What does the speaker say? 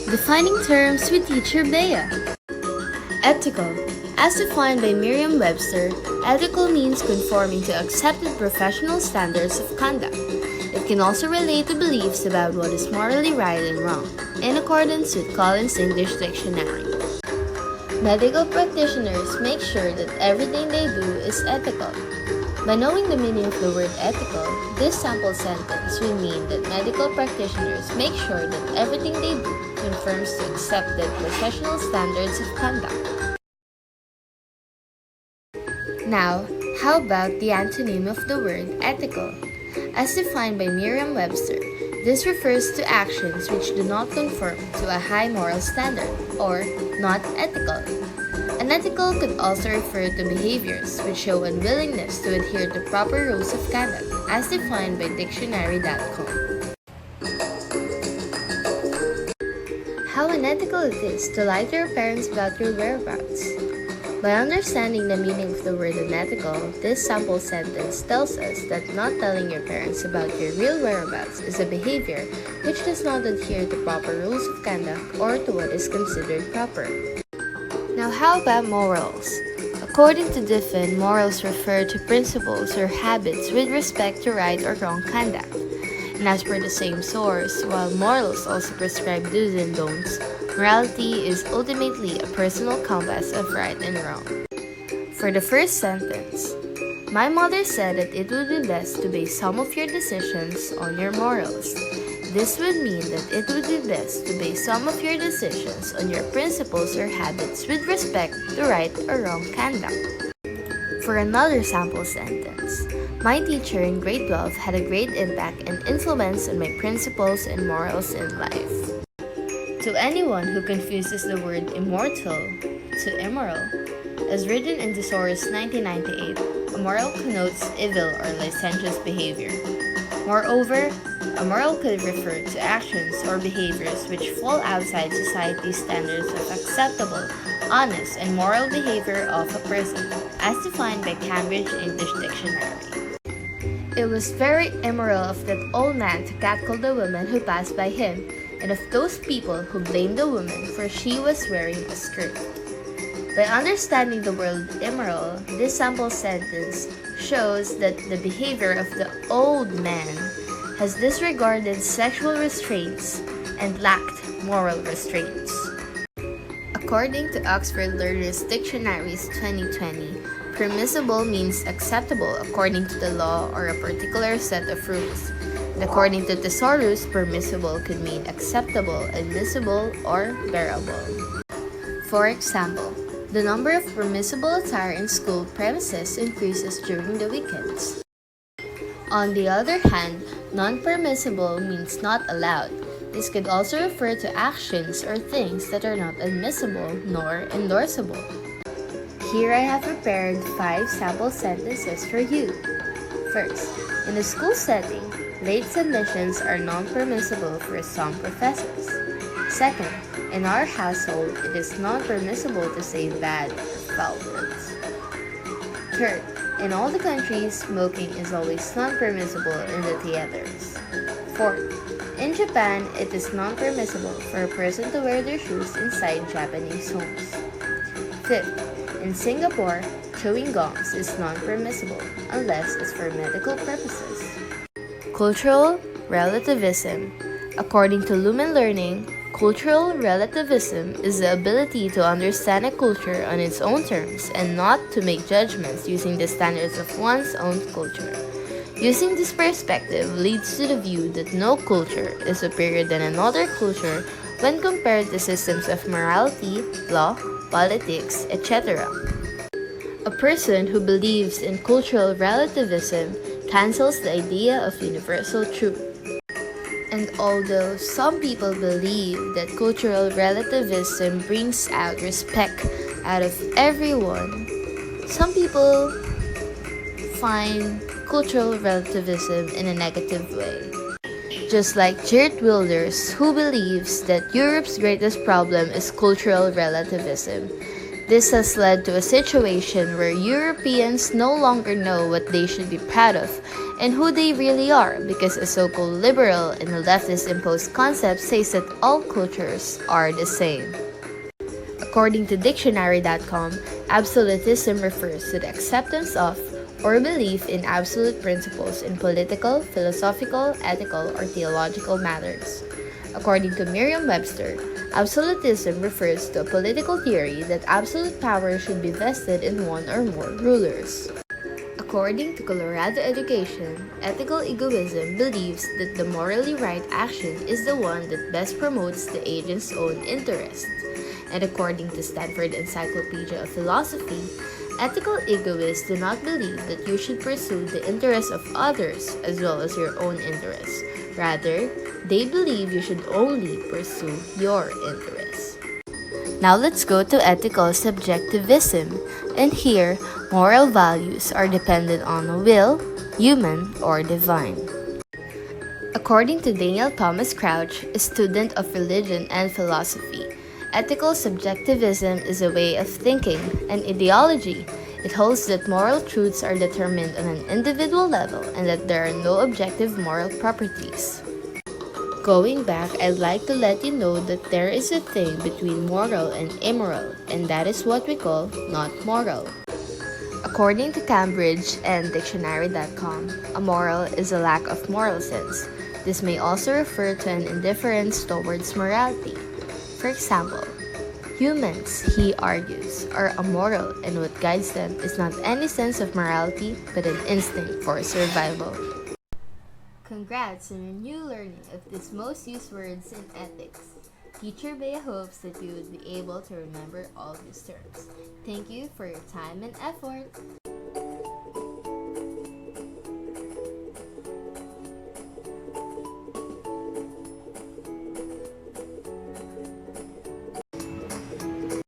Defining terms with teacher Bea. Ethical. As defined by Merriam-Webster, ethical means conforming to accepted professional standards of conduct. It can also relate to beliefs about what is morally right and wrong, in accordance with Collins English Dictionary. Medical practitioners make sure that everything they do is ethical. By knowing the meaning of the word ethical, this sample sentence will mean that medical practitioners make sure that everything they do conforms to accepted professional standards of conduct. Now, how about the antonym of the word ethical? As defined by Merriam-Webster, this refers to actions which do not conform to a high moral standard or not ethical. Unethical could also refer to behaviors which show unwillingness to adhere to proper rules of conduct, as defined by dictionary.com. How unethical it is to lie to your parents about your whereabouts. By understanding the meaning of the word unethical, this sample sentence tells us that not telling your parents about your real whereabouts is a behavior which does not adhere to proper rules of conduct or to what is considered proper. Now, how about morals? According to Diffin, morals refer to principles or habits with respect to right or wrong conduct. And as per the same source, while morals also prescribe do's and don'ts, morality is ultimately a personal compass of right and wrong. For the first sentence, my mother said that it would be best to base some of your decisions on your morals. This would mean that it would be best to base some of your decisions on your principles or habits with respect to right or wrong conduct. For another sample sentence, my teacher in grade 12 had a great impact and influence on my principles and morals in life. To anyone who confuses the word immortal to immoral, as written in Thesaurus 1998, immoral connotes evil or licentious behavior. Moreover, immoral could refer to actions or behaviors which fall outside society's standards of acceptable, honest, and moral behavior of a person, as defined by Cambridge English Dictionary. It was very immoral of that old man to catcall the woman who passed by him, and of those people who blamed the woman for she was wearing a skirt. By understanding the word immoral, this sample sentence shows that the behavior of the old man has disregarded sexual restraints and lacked moral restraints. According to Oxford Learners Dictionaries 2020, permissible means acceptable according to the law or a particular set of rules. And according to Thesaurus, permissible could mean acceptable, admissible, or bearable. For example, the number of permissible attire in school premises increases during the weekends. On the other hand, non-permissible means not allowed. This could also refer to actions or things that are not admissible nor endorsable. Here I have prepared 5 sample sentences for you. First, in a school setting, late submissions are non-permissible for some professors. Second, in our household, it is non-permissible to say bad or foul words. Third, in all the countries, smoking is always non-permissible in the theaters. Fourth, in Japan, it is non-permissible for a person to wear their shoes inside Japanese homes. Fifth, in Singapore, chewing gums is non-permissible unless it's for medical purposes. Cultural relativism. According to Lumen Learning, cultural relativism is the ability to understand a culture on its own terms and not to make judgments using the standards of one's own culture. Using this perspective leads to the view that no culture is superior than another culture when compared to systems of morality, law, politics, etc. A person who believes in cultural relativism cancels the idea of universal truth. And although some people believe that cultural relativism brings out respect out of everyone, some people find cultural relativism in a negative way. Just like Geert Wilders, who believes that Europe's greatest problem is cultural relativism. This has led to a situation where Europeans no longer know what they should be proud of and who they really are, because a so-called liberal and a leftist imposed concept says that all cultures are the same. According to dictionary.com, absolutism refers to the acceptance of or belief in absolute principles in political, philosophical, ethical, or theological matters. According to Merriam-Webster, absolutism refers to a political theory that absolute power should be vested in one or more rulers. According to Colorado Education, ethical egoism believes that the morally right action is the one that best promotes the agent's own interest. And according to Stanford Encyclopedia of Philosophy, ethical egoists do not believe that you should pursue the interests of others as well as your own interests. Rather, they believe you should only pursue your interests. Now let's go to ethical subjectivism, and here, moral values are dependent on a will, human or divine. According to Daniel Thomas Crouch, a student of religion and philosophy, ethical subjectivism is a way of thinking, an ideology. It holds that moral truths are determined on an individual level and that there are no objective moral properties. Going back, I'd like to let you know that there is a thing between moral and immoral, and that is what we call not moral. According to Cambridge and Dictionary.com, a moral is a lack of moral sense. This may also refer to an indifference towards morality. For example, humans, he argues, are amoral, and what guides them is not any sense of morality but an instinct for survival. Congrats on your new learning of these most used words in ethics. Teacher Bea hopes that you would be able to remember all these terms. Thank you for your time and effort.